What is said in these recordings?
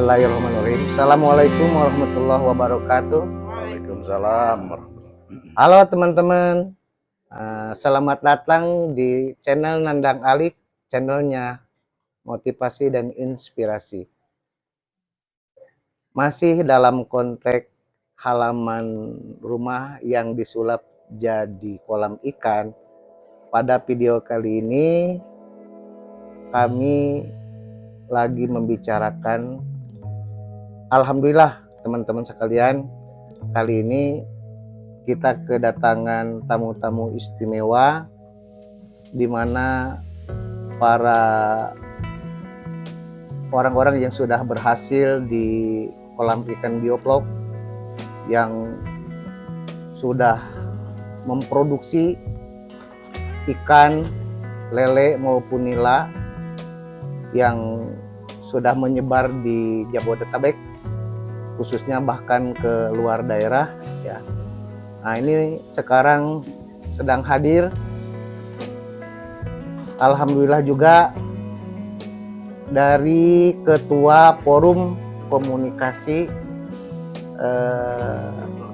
Bismillahirrahmanirrahim. Assalamualaikum warahmatullahi wabarakatuh. Waalaikumsalam. Halo teman-teman, selamat datang di channel Nandang Alik, channelnya motivasi dan inspirasi. Masih dalam konteks halaman rumah yang disulap jadi kolam ikan. Pada video kali ini kami lagi membicarakan, alhamdulillah teman-teman sekalian, kali ini kita kedatangan tamu-tamu istimewa di mana para orang-orang yang sudah berhasil di kolam ikan bioflok, yang sudah memproduksi ikan lele maupun nila yang sudah menyebar di Jabodetabek, khususnya bahkan ke luar daerah ya. Nah, ini sekarang sedang hadir. Alhamdulillah juga dari Ketua Forum Komunikasi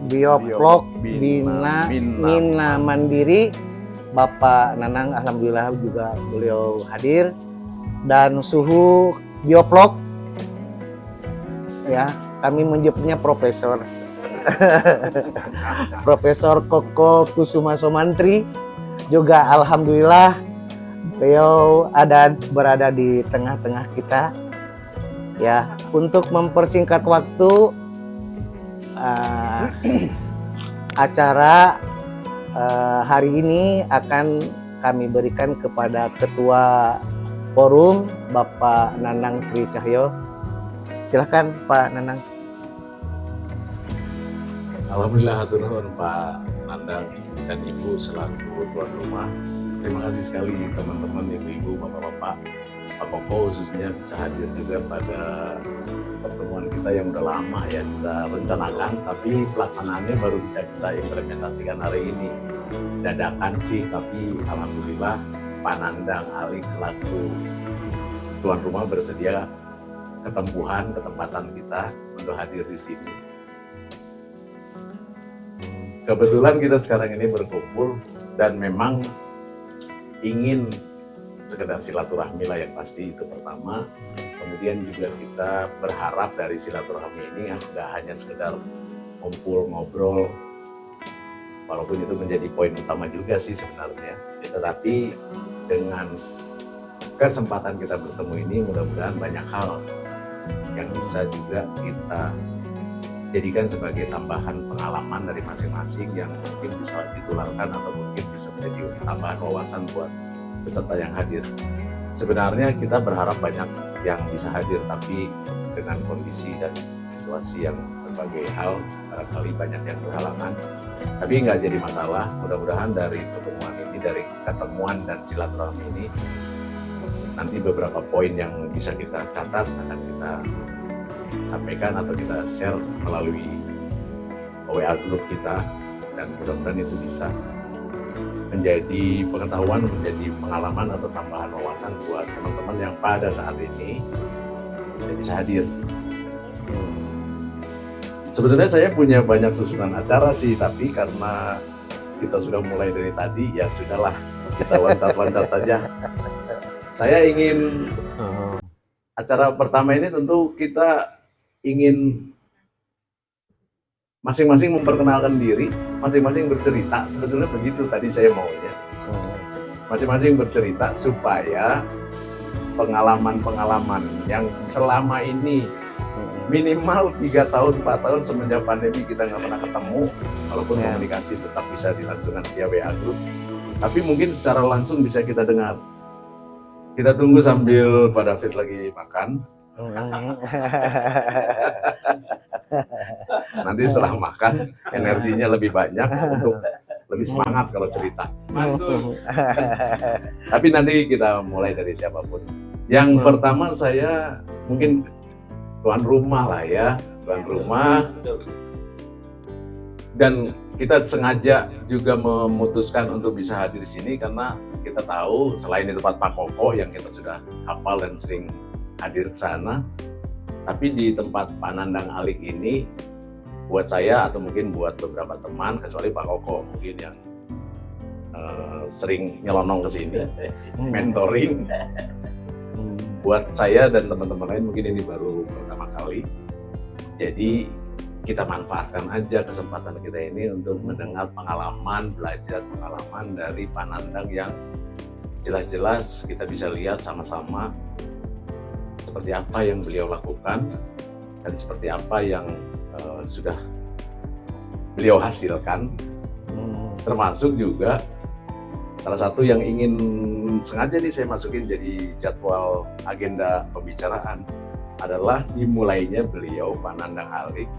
Bioflok Bina Mandiri, Bapak Nanang, alhamdulillah juga beliau hadir. Dan suhu bioflok ya, kami menyebutnya Profesor Profesor Koko Kusuma Somantri juga alhamdulillah beliau berada di tengah-tengah kita ya. Untuk mempersingkat waktu, acara hari ini akan kami berikan kepada Ketua Forum, Bapak Nanang Tri Cahyo. Silahkan Pak Nanang. Alhamdulillah, hatur nuhun Pak Nandang dan Ibu selaku tuan rumah. Terima kasih sekali teman-teman, ibu-ibu, bapak-bapak, Pak Koko khususnya bisa hadir juga pada pertemuan kita yang udah lama ya kita rencanakan, tapi pelaksanaannya baru bisa kita implementasikan hari ini. Dadakan sih, tapi alhamdulillah Pak Nandang Alik selaku tuan rumah bersedia ketempatan kita untuk hadir di sini. Kebetulan kita sekarang ini berkumpul dan memang ingin sekedar silaturahmi lah yang pasti, itu pertama. Kemudian juga kita berharap dari silaturahmi ini nggak hanya sekedar kumpul ngobrol, walaupun itu menjadi poin utama juga sih sebenarnya, tetapi dengan kesempatan kita bertemu ini mudah-mudahan banyak hal yang bisa juga kita jadikan sebagai tambahan pengalaman dari masing-masing yang mungkin bisa ditularkan atau mungkin bisa menjadi tambahan wawasan buat peserta yang hadir. Sebenarnya kita berharap banyak yang bisa hadir, tapi dengan kondisi dan situasi yang berbagai hal barangkali banyak yang berhalangan, tapi nggak jadi masalah. Mudah-mudahan dari pertemuan ini, dari ketemuan dan silaturahmi ini, nanti beberapa poin yang bisa kita catat akan kita sampaikan atau kita share melalui WA grup kita, dan mudah-mudahan itu bisa menjadi pengetahuan, menjadi pengalaman atau tambahan wawasan buat teman-teman yang pada saat ini tidak bisa hadir. Sebetulnya saya punya banyak susunan acara sih, tapi karena kita sudah mulai dari tadi, ya sudahlah, kita loncat-loncat saja. Saya ingin acara pertama ini tentu kita ingin masing-masing memperkenalkan diri, masing-masing bercerita. Sebetulnya begitu tadi saya maunya. Masing-masing bercerita supaya pengalaman-pengalaman yang selama ini minimal 3 tahun, 4 tahun semenjak pandemi kita nggak pernah ketemu, walaupun komunikasi tetap bisa dilangsungkan via WA Group, tapi mungkin secara langsung bisa kita dengar. Kita tunggu sambil Pak David lagi makan. Nanti setelah makan energinya lebih banyak untuk lebih semangat kalau cerita. Tapi nanti kita mulai dari siapapun. Yang pertama saya mungkin tuan rumah lah ya, tuan rumah. Dan kita sengaja juga memutuskan untuk bisa hadir di sini karena kita tahu selain di tempat Pak Koko yang kita sudah hafal dan sering hadir ke sana, Tapi di tempat Pak Nandang Alik ini, buat saya atau mungkin buat beberapa teman, kecuali Pak Koko mungkin yang sering nyelonong ke sini, mentoring. Buat saya dan teman-teman lain mungkin ini baru pertama kali. Jadi kita manfaatkan aja kesempatan kita ini untuk mendengar pengalaman, belajar pengalaman dari Pak Nandang yang jelas-jelas kita bisa lihat sama-sama seperti apa yang beliau lakukan dan seperti apa yang sudah beliau hasilkan. Termasuk juga salah satu yang ingin sengaja nih saya masukin jadi jadwal agenda pembicaraan adalah dimulainya beliau Pak Nandang Alik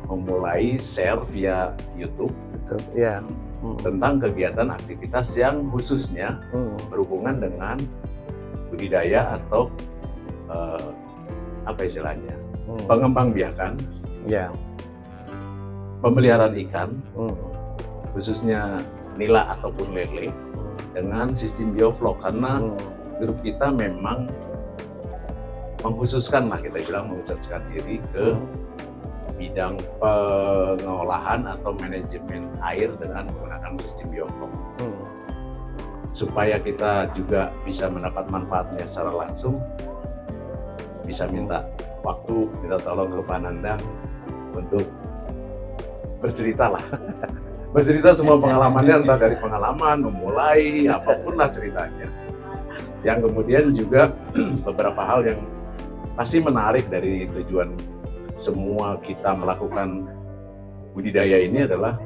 memulai share via YouTube Ya. tentang kegiatan aktivitas yang khususnya berhubungan dengan budidaya atau apa istilahnya, pengembangbiakan, Ya. pemeliharaan ikan, khususnya nila ataupun lele dengan sistem bioflok, karena grup kita memang mengkhususkan lah, kita bilang mengkhususkan diri ke bidang pengolahan atau manajemen air dengan menggunakan sistem bioflok, supaya kita juga bisa mendapat manfaatnya secara langsung. Bisa minta waktu, minta tolong ke Pak Nandang untuk bercerita lah. Bercerita semua pengalamannya, entah dari pengalaman, memulai, apapun lah ceritanya. Yang kemudian juga beberapa hal yang pasti menarik dari tujuan semua kita melakukan budidaya ini adalah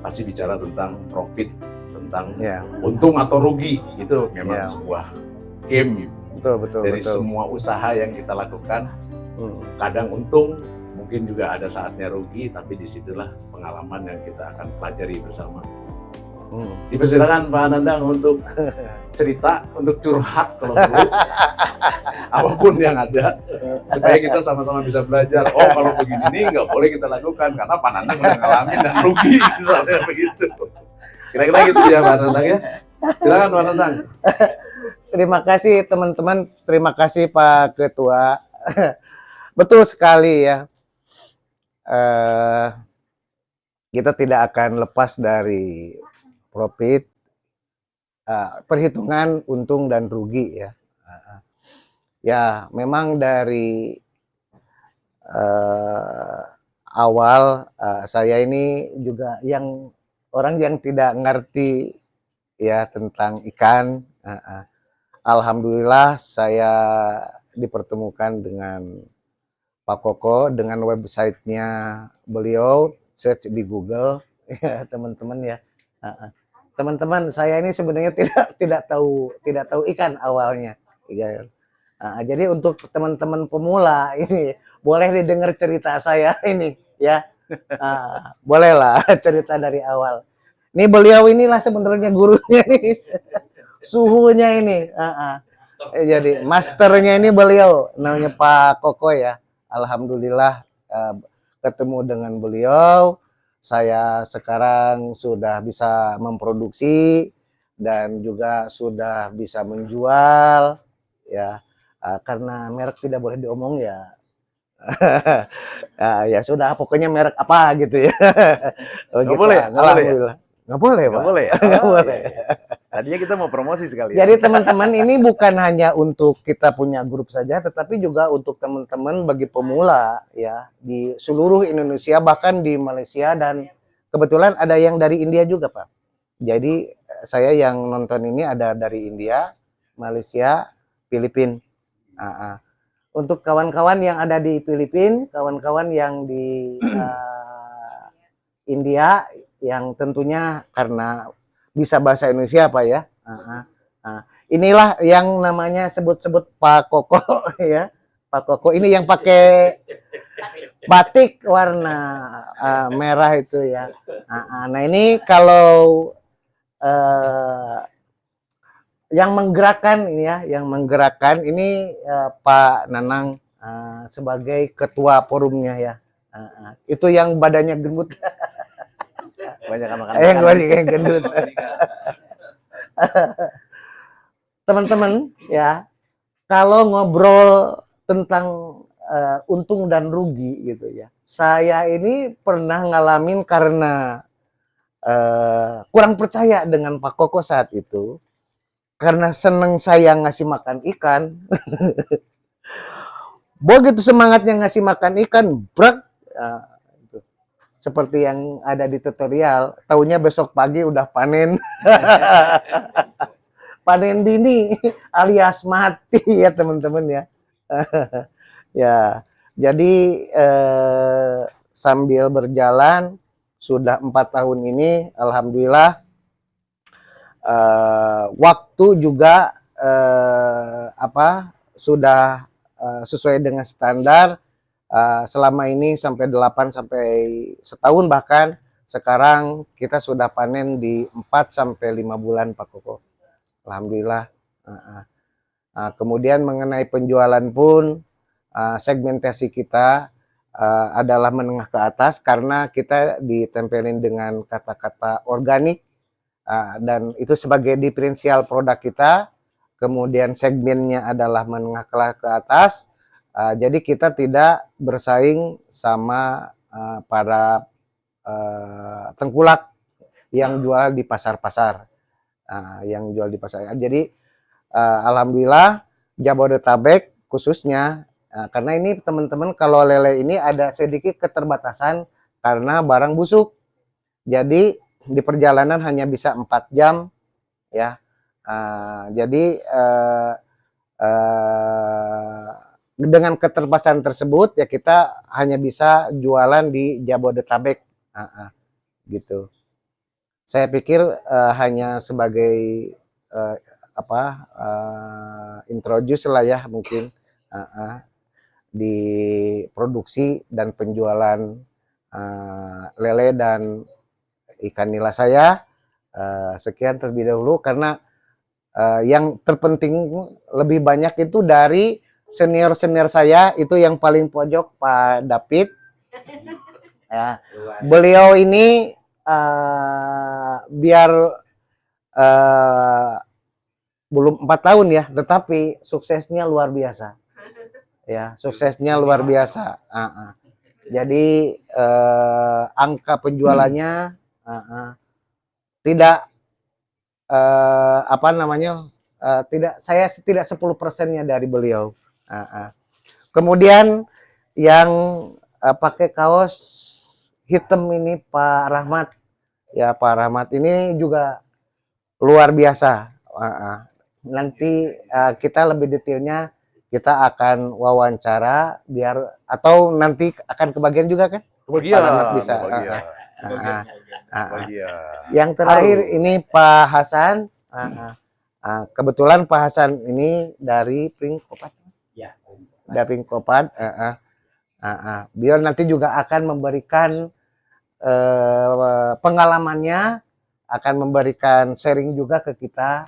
pasti bicara tentang profit, tentang untung atau rugi. Itu memang sebuah game dari semua usaha yang kita lakukan. Kadang untung, mungkin juga ada saatnya rugi, tapi disitulah pengalaman yang kita akan pelajari bersama. Dipersilakan Pak Nandang untuk cerita, untuk curhat kalau perlu, apapun yang ada, supaya kita sama-sama bisa belajar. Oh, kalau begini nih nggak boleh kita lakukan karena Pak Nandang udah ngalamin dan rugi, misalnya begitu. Kira-kira gitu ya Pak Nandang ya. Silakan Pak Nandang. Terima kasih teman-teman, terima kasih Pak Ketua. Betul sekali ya. Kita tidak akan lepas dari profit, perhitungan untung dan rugi ya. Ya memang dari awal saya ini juga yang orang yang tidak ngerti ya tentang ikan. Alhamdulillah saya dipertemukan dengan Pak Koko dengan websitenya beliau, search di Google ya teman-teman ya. Teman-teman, saya ini sebenarnya tidak tahu ikan awalnya. Jadi untuk teman-teman pemula ini boleh didengar cerita saya ini ya. Bolehlah cerita dari awal. Ini beliau inilah sebenarnya gurunya nih. Suhunya ini. Jadi masternya ini beliau namanya Pak Koko ya. Alhamdulillah ketemu dengan beliau. Saya sekarang sudah bisa memproduksi dan juga sudah bisa menjual ya, karena merek tidak boleh diomong ya. Ya sudah, pokoknya merek apa gitu ya. Nggak boleh, alhamdulillah. Nggak boleh, Pak. Nggak boleh ya? Nggak boleh. Tadinya kita mau promosi sekali. Jadi teman-teman, ini bukan hanya untuk kita punya grup saja, tetapi juga untuk teman-teman bagi pemula ya di seluruh Indonesia, bahkan di Malaysia, dan kebetulan ada yang dari India juga Pak. Jadi saya yang nonton ini ada dari India, Malaysia, Filipina. Untuk kawan-kawan yang ada di Filipina, kawan-kawan yang di India, yang tentunya karena bisa bahasa Indonesia Pak ya. Inilah yang namanya sebut-sebut Pak Koko ya. Pak Koko ini yang pakai batik warna merah itu ya. Nah ini kalau yang menggerakkan ini ya, yang menggerakkan ini Pak Nanang sebagai ketua forumnya ya. Itu yang badannya gendut. Banyak makan Yang gendut. Teman-teman ya, kalau ngobrol tentang untung dan rugi gitu ya. Saya ini pernah ngalamin karena kurang percaya dengan Pak Koko saat itu, karena seneng saya ngasih makan ikan. Begitu semangatnya ngasih makan ikan, brak, gitu. Seperti yang ada di tutorial, taunya besok pagi udah panen. Panen dini alias mati ya teman-teman ya. Ya, jadi sambil berjalan sudah 4 tahun ini, alhamdulillah waktu juga sudah sesuai dengan standar. Selama ini sampai 8 sampai setahun, bahkan sekarang kita sudah panen di 4 sampai 5 bulan Pak Koko. Alhamdulillah. Kemudian mengenai penjualan pun segmentasi kita adalah menengah ke atas karena kita ditempelin dengan kata-kata organik, dan itu sebagai diferensial produk kita. Kemudian segmennya adalah menengah ke atas. Jadi kita tidak bersaing sama para tengkulak yang jual di pasar-pasar, Jadi alhamdulillah Jabodetabek khususnya, karena ini teman-teman kalau lele ini ada sedikit keterbatasan karena barang busuk. Jadi di perjalanan hanya bisa 4 jam ya. Jadi dengan keterbatasan tersebut ya kita hanya bisa jualan di Jabodetabek, gitu. Saya pikir hanya sebagai introduce lah ya mungkin di produksi dan penjualan lele dan ikan nila saya. Sekian terlebih dahulu, karena yang terpenting lebih banyak itu dari senior saya, itu yang paling pojok Pak David ya. Beliau ini biar belum 4 tahun ya, tetapi suksesnya luar biasa ya, Jadi angka penjualannya tidak saya tidak 10%-nya dari beliau. Kemudian yang pakai kaos hitam ini Pak Rahmat ya. Pak Rahmat ini juga luar biasa. Nanti kita lebih detailnya kita akan wawancara atau nanti akan kebagian juga kan? Kebagian. Pak Rahmat bisa. Kebagian. Yang terakhir ini Pak Hasan. Kebetulan Pak Hasan ini dari Pringkopat. Ya, dari Pringkopat. Beliau nanti juga akan memberikan pengalamannya, akan memberikan sharing juga ke kita,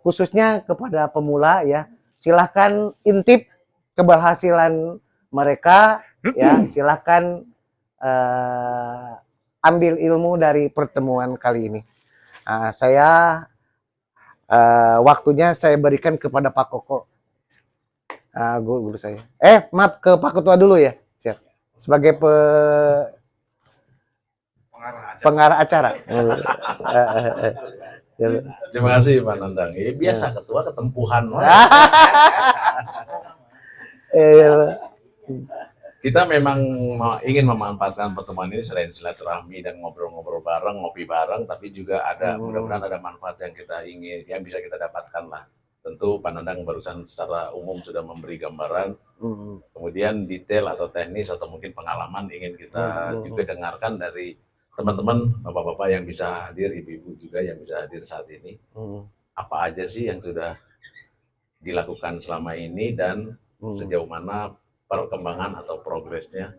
khususnya kepada pemula ya. Silahkan intip keberhasilan mereka ya. Silahkan ambil ilmu dari pertemuan kali ini. Waktunya saya berikan kepada Pak Koko, guru saya. Maaf, ke Pak Ketua dulu ya. Siap. Sebagai pengarah acara. Terima kasih Pak Nandang. Biasa ketua ketempuhan. Kita memang ingin memanfaatkan pertemuan ini selain silaturahmi dan ngobrol-ngobrol bareng, ngopi bareng, tapi juga ada mudah-mudahan ada manfaat yang bisa kita dapatkan lah. Tentu Pak Nandang barusan secara umum sudah memberi gambaran, kemudian detail atau teknis atau mungkin pengalaman ingin kita juga dengarkan dari teman-teman, bapak-bapak yang bisa hadir, ibu-ibu juga yang bisa hadir saat ini. Apa aja sih yang sudah dilakukan selama ini dan sejauh mana perkembangan atau progresnya.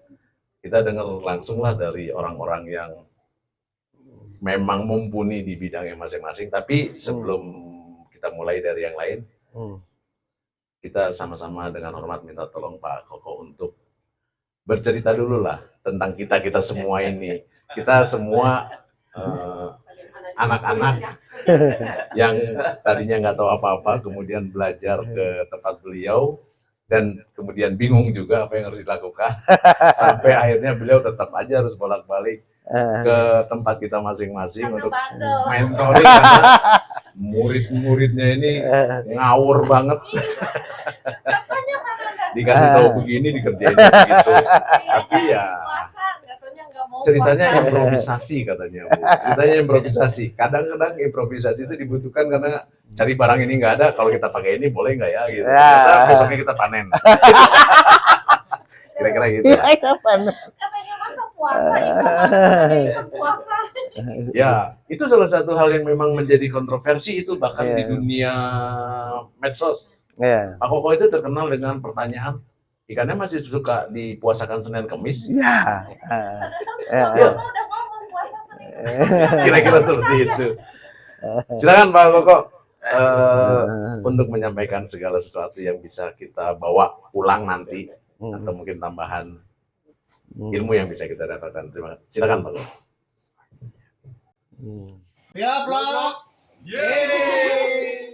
Kita dengar langsung lah dari orang-orang yang memang mumpuni di bidangnya masing-masing. Tapi sebelum kita mulai dari yang lain, kita sama-sama dengan hormat minta tolong Pak Koko untuk bercerita dulu lah tentang kita semua ini. Kita semua anak-anak yang tadinya nggak tahu apa-apa, kemudian belajar ke tempat beliau. dan kemudian bingung juga apa yang harus dilakukan. Sampai akhirnya beliau tetap aja harus bolak-balik ke tempat kita masing-masing untuk mentoring karena murid-muridnya ini ngawur banget. Dikasih tahu begini dikerjain begitu. Tapi ya ceritanya improvisasi katanya Bu. Ceritanya improvisasi. Kadang-kadang improvisasi itu dibutuhkan karena cari barang ini nggak ada, kalau kita pakai ini boleh nggak ya gitu. Ternyata besoknya kita panen. Kira-kira gitu. Katanya masa puasa itu puasa. Ya, itu salah satu hal yang memang menjadi kontroversi itu bahkan di dunia medsos. Iya. Pak Koko itu terkenal dengan pertanyaan, ikannya masih suka dipuasakan Senin Kemis? Ya. Ya, Udah ngomong puasa Senin. kira-kira seperti itu. Silakan Pak Koko untuk menyampaikan segala sesuatu yang bisa kita bawa pulang nanti atau mungkin tambahan ilmu yang bisa kita dapatkan. Terima kasih. Silakan Pak Koko. Ya, Blok. Yeay.